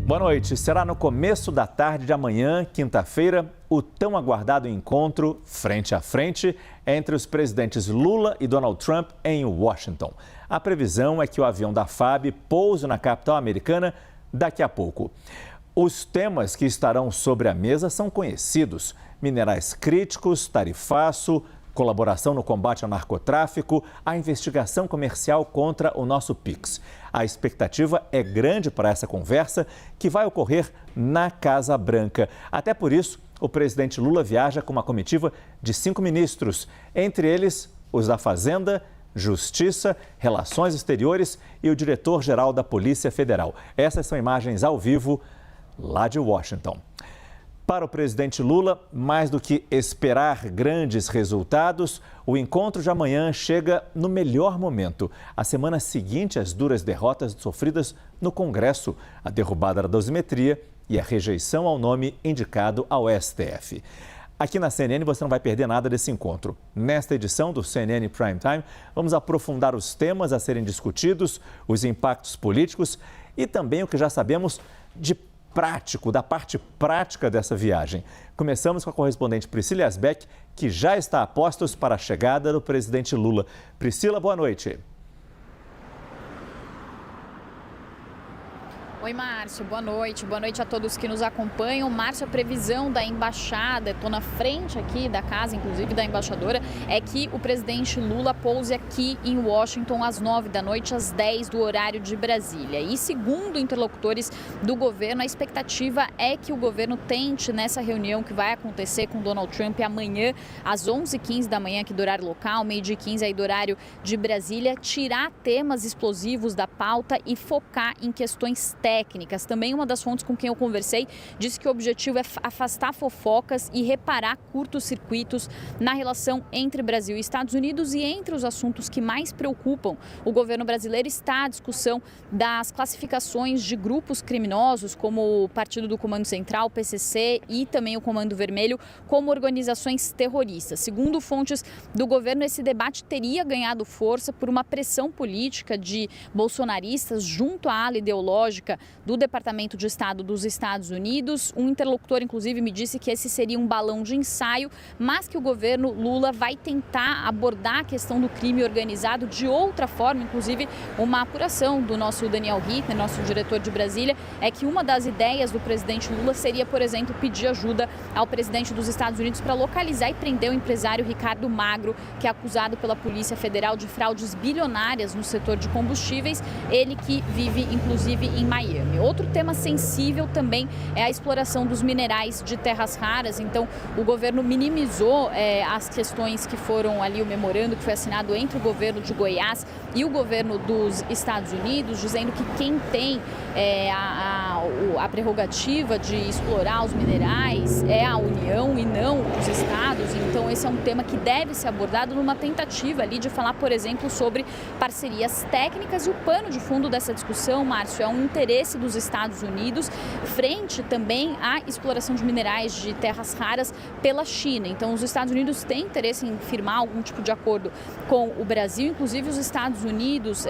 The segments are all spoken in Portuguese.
Boa noite. Será no começo da tarde de amanhã, quinta-feira, o tão aguardado encontro frente a frente entre os presidentes Lula e Donald Trump em Washington. A previsão é que o avião da FAB pouse na capital americana daqui a pouco. Os temas que estarão sobre a mesa são conhecidos: minerais críticos, tarifaço, colaboração no combate ao narcotráfico, a investigação comercial contra o nosso Pix. A expectativa é grande para essa conversa, que vai ocorrer na Casa Branca. Até por isso, o presidente Lula viaja com uma comitiva de 5 ministros, entre eles os da Fazenda, Justiça, Relações Exteriores e o diretor-geral da Polícia Federal. Essas são imagens ao vivo lá de Washington. Para o presidente Lula, mais do que esperar grandes resultados, o encontro de amanhã chega no melhor momento. A semana seguinte às duras derrotas sofridas no Congresso, a derrubada da dosimetria e a rejeição ao nome indicado ao STF. Aqui na CNN você não vai perder nada desse encontro. Nesta edição do CNN Prime Time, vamos aprofundar os temas a serem discutidos, os impactos políticos e também o que já sabemos da parte prática dessa viagem. Começamos com a correspondente Priscila Yazbek, que já está a postos para a chegada do presidente Lula. Priscila, boa noite. Oi, Márcio, boa noite. Boa noite a todos que nos acompanham. Márcio, a previsão da embaixada, estou na frente aqui da casa, inclusive da embaixadora, é que o presidente Lula pouse aqui em Washington às 9 da noite, às 10 do horário de Brasília. E segundo interlocutores do governo, a expectativa é que o governo tente, nessa reunião que vai acontecer com Donald Trump amanhã, às 11h15 da manhã, aqui do horário local, 12h15 aí do horário de Brasília, tirar temas explosivos da pauta e focar em questões técnicas. Também uma das fontes com quem eu conversei disse que o objetivo é afastar fofocas e reparar curtos-circuitos na relação entre Brasil e Estados Unidos, e entre os assuntos que mais preocupam o governo brasileiro está a discussão das classificações de grupos criminosos, como o Partido do Comando Central, o PCC, e também o Comando Vermelho, como organizações terroristas. Segundo fontes do governo, esse debate teria ganhado força por uma pressão política de bolsonaristas junto à ala ideológica do Departamento de Estado dos Estados Unidos. Um interlocutor, inclusive, me disse que esse seria um balão de ensaio, mas que o governo Lula vai tentar abordar a questão do crime organizado de outra forma. Inclusive, uma apuração do nosso Daniel Hittner, nosso diretor de Brasília, é que uma das ideias do presidente Lula seria, por exemplo, pedir ajuda ao presidente dos Estados Unidos para localizar e prender o empresário Ricardo Magro, que é acusado pela Polícia Federal de fraudes bilionárias no setor de combustíveis, ele que vive, inclusive, em Miami. Outro tema sensível também é a exploração dos minerais de terras raras. Então, o governo minimizou as questões que foram ali, o memorando que foi assinado entre o governo de Goiás e o governo dos Estados Unidos, dizendo que quem tem a prerrogativa de explorar os minerais é a União e não os estados. Então, esse é um tema que deve ser abordado numa tentativa ali de falar, por exemplo, sobre parcerias técnicas, e o pano de fundo dessa discussão, Márcio, é um interesse dos Estados Unidos frente também à exploração de minerais de terras raras pela China. Então, os Estados Unidos têm interesse em firmar algum tipo de acordo com o Brasil. Inclusive, os Estados Unidos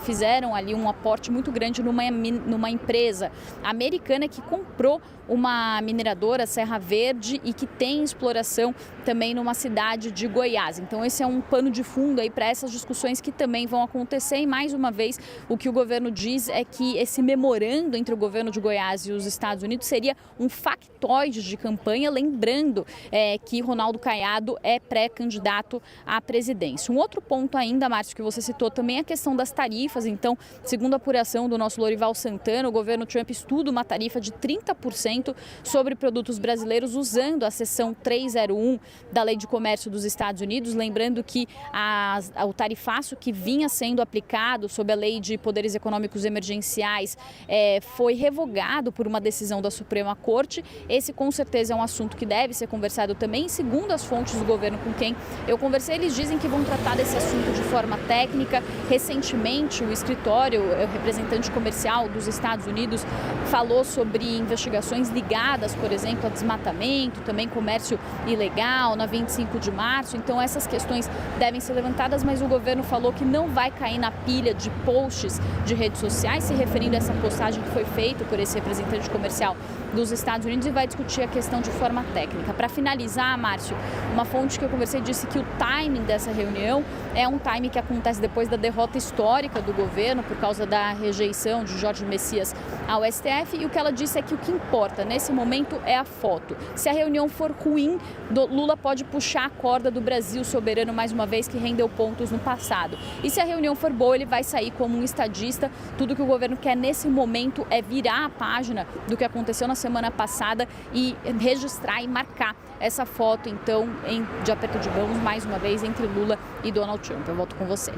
fizeram ali um aporte muito grande numa empresa americana que comprou uma mineradora, Serra Verde, e que tem exploração também numa cidade de Goiás. Então, esse é um pano de fundo aí para essas discussões que também vão acontecer. E, mais uma vez, o que o governo diz é que esse memorando entre o governo de Goiás e os Estados Unidos seria um factoide de campanha, lembrando que Ronaldo Caiado é pré-candidato à presidência. Um outro ponto ainda, Márcio, que você citou também é a questão das tarifas. Então, segundo a apuração do nosso Lorival Santana, o governo Trump estuda uma tarifa de 30% sobre produtos brasileiros usando a seção 301 da Lei de Comércio dos Estados Unidos. Lembrando que o tarifaço que vinha sendo aplicado sob a Lei de Poderes Econômicos Emergenciais foi revogado por uma decisão da Suprema Corte. Esse, com certeza, é um assunto que deve ser conversado também. Segundo as fontes do governo com quem eu conversei, eles dizem que vão tratar desse assunto de forma técnica. Recentemente, o escritório, o representante comercial dos Estados Unidos falou sobre investigações ligadas, por exemplo, a desmatamento, também comércio ilegal na 25 de março. Então essas questões devem ser levantadas, mas o governo falou que não vai cair na pilha de posts de redes sociais, se referindo a essa postagem que foi feita por esse representante comercial dos Estados Unidos, e vai discutir a questão de forma técnica. Para finalizar, Márcio, uma fonte que eu conversei disse que o timing dessa reunião é um timing que acontece depois da derrota histórica do governo por causa da rejeição de Jorge Messias ao STF, e o que ela disse é que o que importa nesse momento é a foto. Se a reunião for ruim, Lula pode puxar a corda do Brasil soberano mais uma vez, que rendeu pontos no passado. E se a reunião for boa, ele vai sair como um estadista. Tudo que o governo quer nesse momento é virar a página do que aconteceu na semana passada e registrar e marcar essa foto, então, de aperto de mãos, mais uma vez, entre Lula e Donald Trump. Eu volto com você.